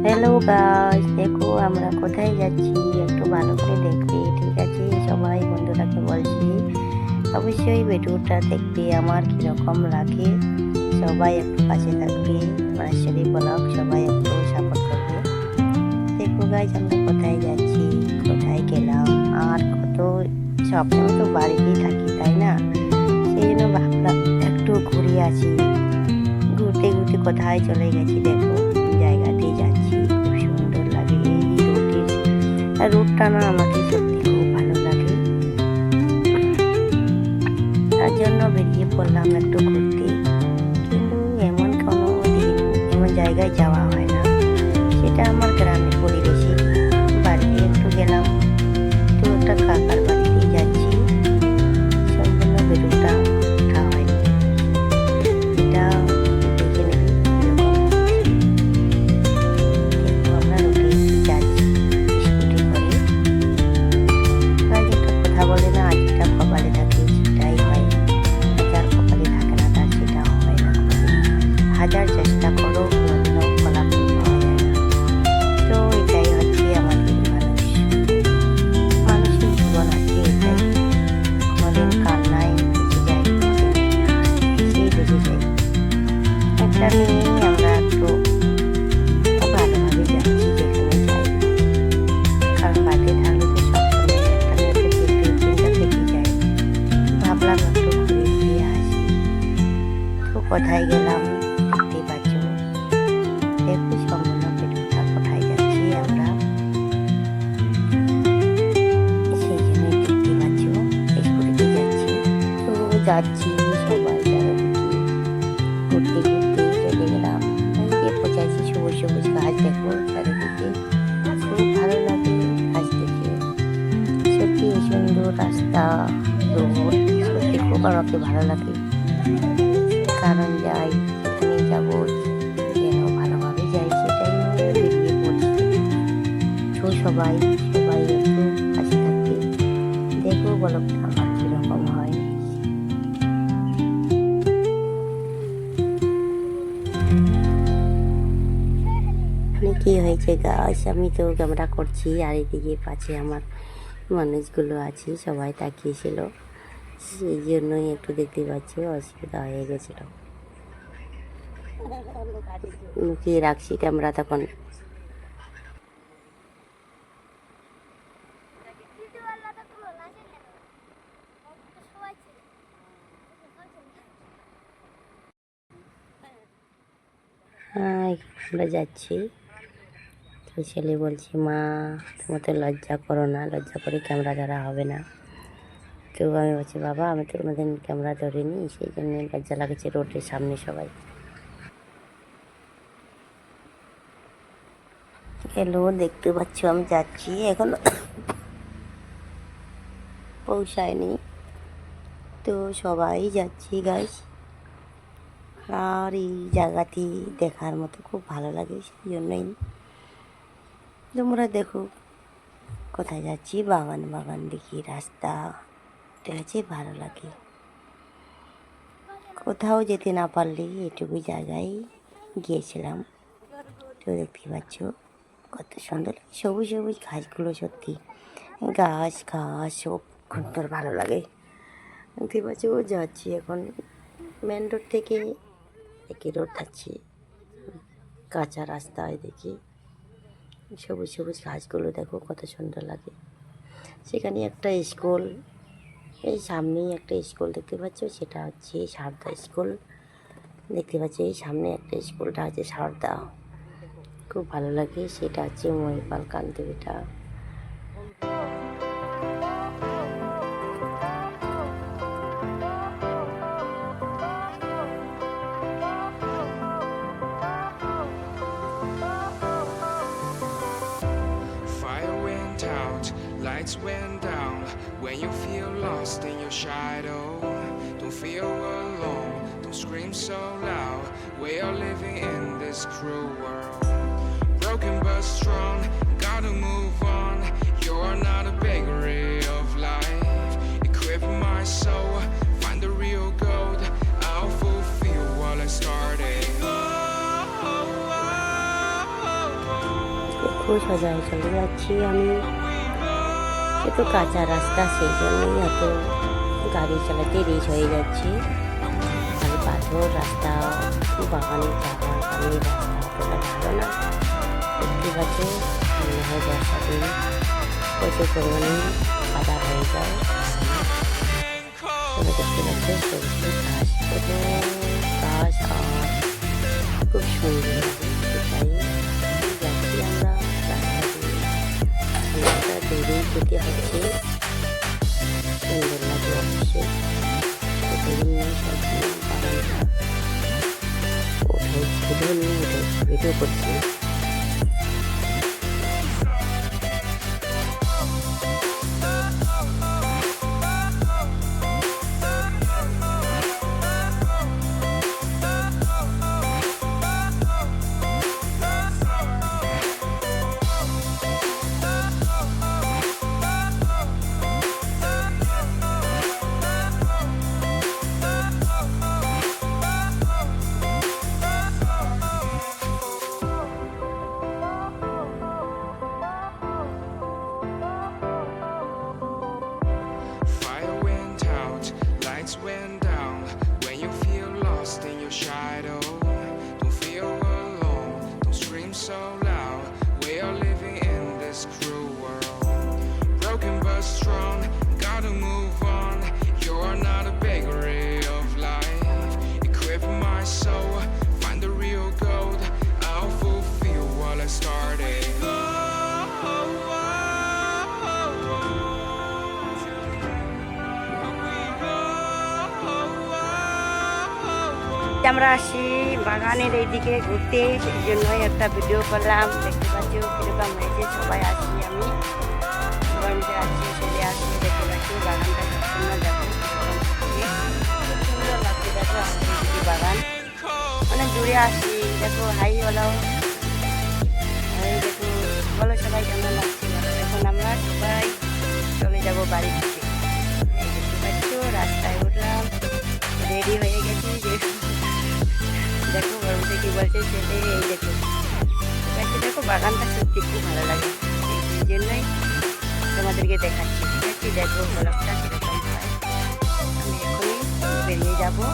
Hello guys, দেখো আমরা কোথায় যাচ্ছি একটু ভালো করে দেখবে, ঠিক আছে? সবাই বন্ধুরাকে বলছি অবশ্যই ভিডিওটা দেখবে আমার কীরকম লাগে। সবাই একটু পাশে থাকবে, মানেশ্বরী ব্লগ সবাই একটু সাপোর্ট করবে। দেখো গাইস আমরা কোথায় যাচ্ছি, কোথায় গেলাম, আর কত সবসময় তো বাড়িতেই থাকি তাই না, সেই জন্য ভাবলাম একটু ঘুরে আসি। ঘুরতে ঘুরতে কোথায় চলে গেছি দেখো, জায়গাতেই যাচ্ছি, খুব সুন্দর লাগে। এই রোডটা না আমাকে সত্যি খুব ভালো লাগে, তার জন্য বেরিয়ে পড়লাম একটু ঘুরতে। কিন্তু এমন কোনো দিন এমন জায়গায় যাওয়া হয় না, সেটা আমার গ্রামের পরিবেশে। বাড়িতে একটু গেলাম, তো একটা কাকার বাড়িতেই যাচ্ছি। সম্পূর্ণ ভিডিওটা ওঠা হয়নি, এটা দেখে নেবে এরকম। দেখো আমরা রোডে যাচ্ছি স্কুটি করে। তাই একটা কথা বলে না, যেটা কপালে থাকে সেটাই হয়, যার কপালে থাকে না তার সেটা হয় না। হাজার চেষ্টা করো কোনোদিনও ফলাফল পাওয়া যায় না। তো এটাই হচ্ছে আমাদের মানুষের জীবন আছে, এটাই। কোনোদিন কান্নায় বেঁচে যায়, সেই বেঁচে যায়। একটা নিয়েই আমরা একটু ভালোভাবে যাচ্ছি যেখানে যাই, কারণ বাড়িতে থাকলে তো সবসময় একটা না একটা চিন্তা থেকে যায়। ভাবলাম একটু ঘুরে ফিরে আসি। তো কোথায় গেলাম দেখতে পাচ্ছ, দেখো সম্পূর্ণ ভিডিওটা কোথায় যাচ্ছি আমরা, সেই জন্য দেখতে পাচ্ছ স্কুটিতে যাচ্ছি। তো যাচ্ছি সবাই চারিদিকে, ঘুরতে ঘুরতে চলে গেলাম। এই যে পৌঁছাচ্ছি, সবুজ সবুজ গাছ দেখো চারিদিকে, খুব ভালো লাগে গাছ দেখে। সত্যি সুন্দর রাস্তা, রোড, সত্যি খুব আমাকে ভালো লাগে। কারণ যাই যেখানে যাবো যেন ভালোভাবে যাই, সেটাই নিয়ে বেরিয়ে পড়ছি। তো সবাই সবাই একটু কাছে থাকবে, দেখো বলো আমার কীরকম হয়। কি হয়েছে গাছ, আমি তো ক্যামেরা করছি আর এদিকে পাশে আমার মানুষগুলো আছে, সবাই তাকিয়েছিল, সেই জন্যই একটু দেখতে পাচ্ছি অসুবিধা হয়ে গেছিল। লুকিয়ে রাখছি ক্যামেরা তখন। হ্যাঁ আমরা যাচ্ছি, তো ছেলে বলছে মা তোমার তো লজ্জা করো না, লজ্জা করে ক্যামেরা ধরা হবে না। তো আমি বলছি বাবা আমি তো কোনোদিন ক্যামেরা ধরিনি, সেই জন্য লজ্জা লাগছে রোডের সামনে সবাই। হ্যালো, দেখতে পাচ্ছ আমি যাচ্ছি, এখন পৌঁছায়নি, তো সবাই যাচ্ছি গাইস। আর এই জায়গাটি দেখার মতো খুব ভালো লাগে, সেই জন্যই তোমরা দেখো কোথায় যাচ্ছি, বাগান বাগান দেখি, রাস্তা আছে, ভালো লাগে। কোথাও যেতে না পারলে এটুকু জায়গায় গিয়েছিলাম। তো দেখতে পাচ্ছ কত সুন্দর সবুজ সবুজ ঘাসগুলো, সত্যি ঘাস ঘাস সব সুন্দর ভালো লাগে। দেখতে পাচ্ছ যাচ্ছি এখন মেন রোড থেকে একই রোড যাচ্ছি, কাঁচা রাস্তায় দেখি সবুজ সবুজ ঘাসগুলো, দেখো কত সুন্দর লাগে। সেখানে একটা স্কুল, এই সামনেই একটা স্কুল দেখতে পাচ্ছ, সেটা হচ্ছে সারদা স্কুল। দেখতে পাচ্ছি এই সামনে একটা স্কুলটা আছে সারদা, খুব ভালো লাগে। সেটা হচ্ছে Mahipal কান্তিবিটা। Fire went out, lights went down. When you feel lost in your shadow, don't feel alone, don't scream so loud. We are living in this cruel world, broken but strong, gotta move on. You're not a bakery of life, equip my soul, find the real gold. I'll fulfill what I started. Oh, oh, oh, oh. দেখো সোজায় চলে যাচ্ছি আমি। এত কাঁচা রাস্তা, সেই জন্যই এত গাড়ি চালাতে রেস হয়ে যাচ্ছে। আর পাথর রাস্তা, বাগানের জায়গা, বাগানের রাস্তা অতটা ভালো না। দেখতে পাচ্ছ মনে হয় বর্ষা দিন প্রচুর পরিমাণে কাদা হয়ে যায়। তবে দেখতে পাচ্ছ সবজি ঘাস, কত ঘাস আর খুব সুন্দর লাগে। সেটাই যাচ্ছি আমরা রাস্তা দিয়ে, অনেকটা দূরেই যেতে হচ্ছে। সুন্দর লাগে অবশ্যই। বিভিন্ন সবজি বাগানটা ভিডিও নিয়ে ভিডিও করছি। Fire went out, lights went down. When you feel lost in your shadow, don't feel alone, don't scream so loud. We are living in this cruel world, broken but strong, gotta move on. You're not a bakery of life. Equip my soul, find the real gold. I'll fulfill what I started. আমরা আসি বাগানের এইদিকে ঘুরতে, সেই জন্যই একটা video করলাম। দেখতে পাচ্ছ কীরকম হয়েছে, সবাই আসি আমি, সবাই মিলে আসছি, চলে আসি। দেখতে পাচ্ছি বাগানটা খুব সুন্দর, দেখো খুব সুন্দর লাগছে। দেখো আমাদের এইদিকে বাগান অনেক দূরে আসি। দেখো হাই বলো, এই দেখো বলো সবাই কেমন লাগছে। এখন আমরা সবাই চলে যাবো বাড়ি থেকে। এই দেখতে পাচ্ছ রাস্তায় উঠলাম, রেডি হয়ে গেছি। দেখো বলতে কি বলছে ছেলে, এই দেখো দেখো বাগানটা সত্যি খুব ভালো লাগে, এই জন্যই তোমাদেরকে দেখাচ্ছি। ঠিক আছে, দেখো ব্লগটা কীরকম হয়। আমি এখনই বেরিয়ে যাবো।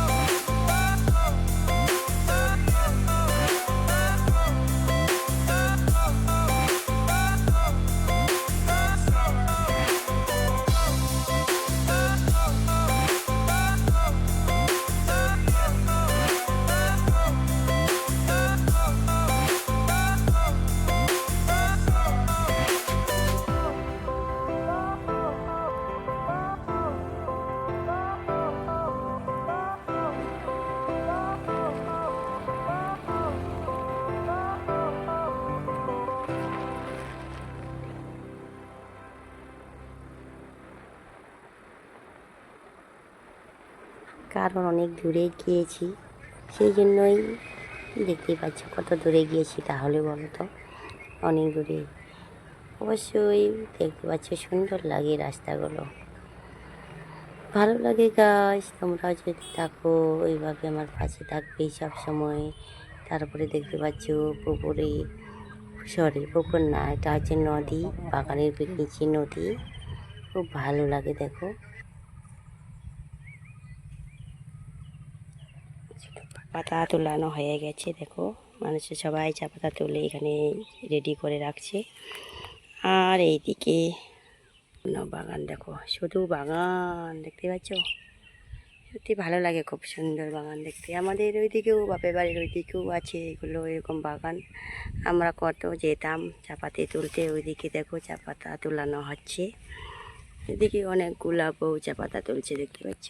কারণ অনেক দূরে গিয়েছি, সেই জন্যই দেখতেই পাচ্ছ কত দূরে গিয়েছি। তাহলে বলো তো, অনেক দূরে। অবশ্যই দেখতে পাচ্ছ সুন্দর লাগে রাস্তাগুলো, ভালো লাগে। গাছ তোমরা যদি থাকো ওইভাবে আমার পাশে থাকবেই সব সময়। তারপরে দেখতে পাচ্ছ পুকুরে, সরি পুকুর না, এটা হচ্ছে নদী, বাগানের নিচে নদী, খুব ভালো লাগে। দেখো পাতা তোলানো হয়ে গেছে, দেখো মানুষের সবাই চা পাতা তুলে এখানে রেডি করে রাখছে। আর এইদিকে বাগান, দেখো শুধু বাগান, দেখতে পাচ্ছ সত্যি ভালো লাগে, খুব সুন্দর বাগান দেখতে। আমাদের ওইদিকেও বাপের বাড়ির ওইদিকেও আছে এগুলো, এরকম বাগান। আমরা কত যেতাম চাপাতি তুলতে, ওইদিকে দেখো চা পাতা তোলানো হচ্ছে। এদিকে অনেকগুলা বউ চা পাতা তুলছে, দেখতে পাচ্ছ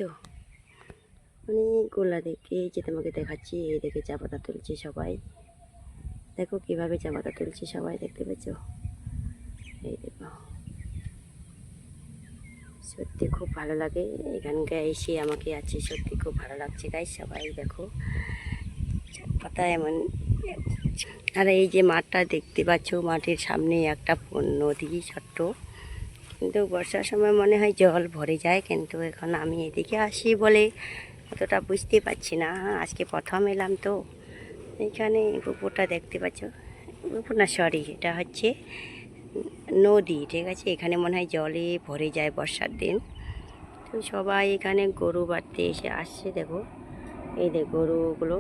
অনেকগুলা। দেখে এই যে তোমাকে দেখাচ্ছি, এই দেখে চা পাতা তুলছে সবাই। দেখো কিভাবে চা পাতা তুলছে সবাই, দেখতে পাচ্ছ। এই দেখো সত্যি খুব ভালো লাগে এখানকার এসে, আমাকে আছে সত্যি খুব ভালো লাগছে গাইস। সবাই দেখো চা পাতা এমন। আর এই যে মাঠটা দেখতে পাচ্ছ, মাঠের সামনে একটা নদী ছোট্ট, কিন্তু বর্ষার সময় মনে হয় জল ভরে যায়। কিন্তু এখন আমি এদিকে আসি বলে অতটা বুঝতে পারছি না, আজকে প্রথম এলাম তো। এইখানে পুকুরটা দেখতে পাচ্ছ, না সরি, এটা হচ্ছে নদী, ঠিক আছে। এখানে মনে হয় জলে ভরে যায় বর্ষার দিন। তো সবাই এখানে গরু বাড়তে এসে আসছে, দেখো এই দেখ গরুগুলো,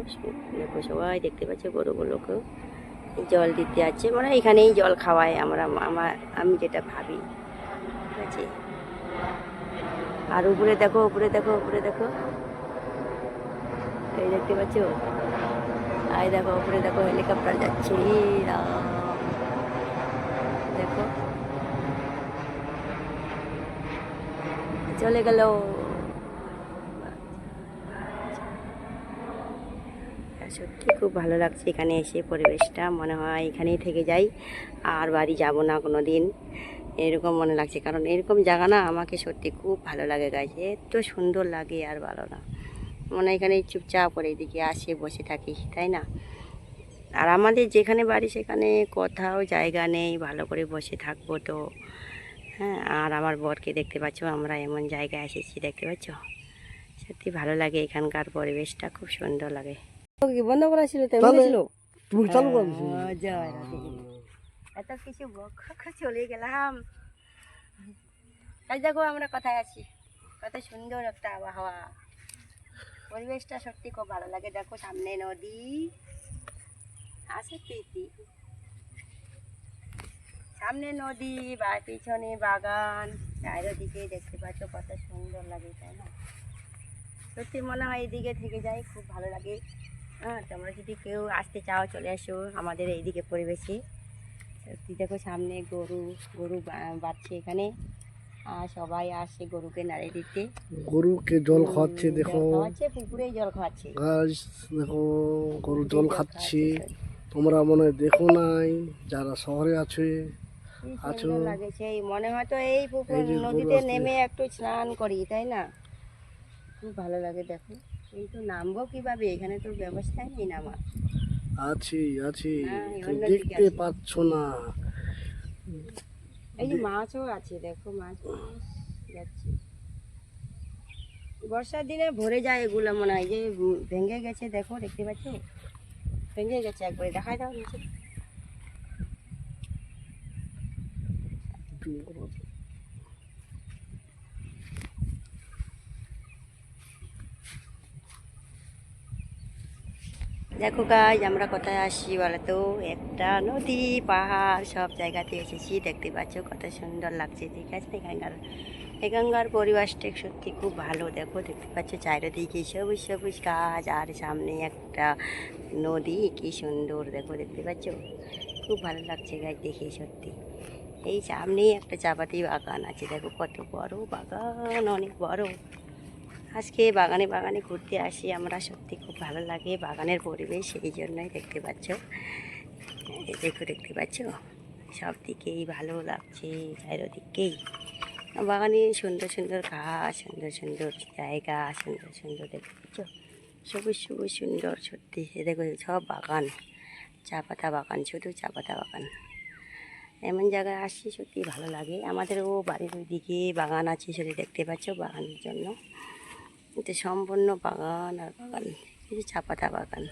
দেখো সবাই দেখতে পাচ্ছে গরুগুলোকেও জল দিতে আছে, মানে এখানেই জল খাওয়ায় আমি যেটা ভাবি, ঠিক আছে। আর উপরে দেখো, উপরে দেখো, উপরে দেখো, এই দেখতে পাচ্ছ, এই দেখো উপরে দেখো হেলিকপ্টার যাচ্ছে, এই রাম, দেখো চলে গেল। সত্যি খুব ভালো লাগছে এখানে এসে, পরিবেশটা মনে হয় এখানেই থেকে যাই, আর বাড়ি যাব না কোনো দিন, এরকম মনে লাগছে। কারণ এরকম জায়গা না আমাকে সত্যি খুব ভালো লাগে গাছ, এত সুন্দর লাগে আর ভালো না, মনে হয় এখানে চুপচাপ করে এদিকে আসে বসে থাকি, তাই না। আর আমাদের যেখানে বাড়ি সেখানে কোথাও জায়গা নেই ভালো করে বসে থাকবো, তো হ্যাঁ। আর আমার বরকে দেখতে পাচ্ছ, আমরা এমন জায়গায় এসেছি, দেখতে পাচ্ছ, সত্যি ভালো লাগে, এখানকার পরিবেশটা খুব সুন্দর লাগে। বন্ধ করা ছিল তো, ছিল তুমি চালু করে দিছো। জয় রাধে। এত কিছু চলে গেলাম। তাই দেখো আমরা কোথায় আছি, কত সুন্দর একটা আবহাওয়া, পরিবেশটা সত্যি খুব ভালো লাগে। দেখো সামনে নদী আছে, প্রীতি সামনে নদী, বা পিছনে বাগান, চারিদিকে দেখতে পাচ্ছ কত সুন্দর লাগে, তাই না। সত্যি মনে হয় এইদিকে থেকে যাই, খুব ভালো লাগে। হ্যাঁ, তোমরা যদি কেউ আসতে চাও চলে আসো আমাদের এইদিকে পরিবেশে। সত্যি দেখো সামনে গরু গরু বাচ্ছে এখানে, আর সবাই আসে গরুকে নাড়ে দিতে, গরুকে জল খাওয়াচ্ছে, দেখো খাওয়াচ্ছে, পুকুরেই জল খাওয়াচ্ছে, গাছ, দেখো গরু পুকুরেই জল খাচ্ছে। তোমরা মনে হয় দেখো নাই, যারা শহরে আছে কি আছো, সুন্দর লাগে, সেই মনে হয় তো এই পুকুর এই যে গরু নদীতে আসছে। নেমে একটু স্নান করি, তাই না, খুব ভালো লাগে। দেখো কিন্তু নামবো কিভাবে, এখানে তো ব্যবস্থাই নেই নামার। আছি আছি, হ্যাঁ, তুমি অন্যদিকে দেখতে আছে। পাচ্ছ না। এই যে মাছও আছে, দেখো মাছ যাচ্ছে, বর্ষার দিনে ভরে যায় এগুলো, মনে হয় যে ভেঙে গেছে, দেখো দেখতে পাচ্ছ, ভেঙে গেছে একবারে, দেখাই দাও নিচে। দেখো গাইজ আমরা কোথায় আসছি বলো তো, একটা নদী পাহাড় সব জায়গাতে এসেছি, দেখতে পাচ্ছ কত সুন্দর লাগছে, ঠিক আছে। এখানকার পরিবেশটা সত্যি খুব ভালো, দেখো দেখতে পাচ্ছ চারিদিকে সবুজ সবুজ গাছ, আর সামনে একটা নদী, কি সুন্দর দেখো, দেখতে পাচ্ছ, খুব ভালো লাগছে গাছ দেখে সত্যি। এই সামনেই একটা চাপাতি বাগান আছে, দেখো কত বড় বাগান, অনেক বড়। আজকে বাগানে বাগানে ঘুরতে আসি আমরা, সত্যি খুব ভালো লাগে বাগানের পরিবেশ, এই জন্যই দেখতে পাচ্ছ, দেখো দেখতে পাচ্ছ সব দিকেই ভালো লাগছে, চারিদিকেই বাগানে সুন্দর সুন্দর ঘাস, সুন্দর সুন্দর জায়গা, সুন্দর সুন্দর দেখতে পাচ্ছ, সবুজ সবুজ সুন্দর সত্যি। দেখো সব বাগান, চা পাতা বাগান, শুধু চা পাতা বাগান। এমন জায়গায় আসছি সত্যি ভালো লাগে। আমাদেরও বাড়ির ওইদিকে বাগান আছে, সেটা দেখতে পাচ্ছ, বাগানের জন্য এটা সম্পূর্ণ বাগান আর বাগান, কিছু চা পাতা বাগান।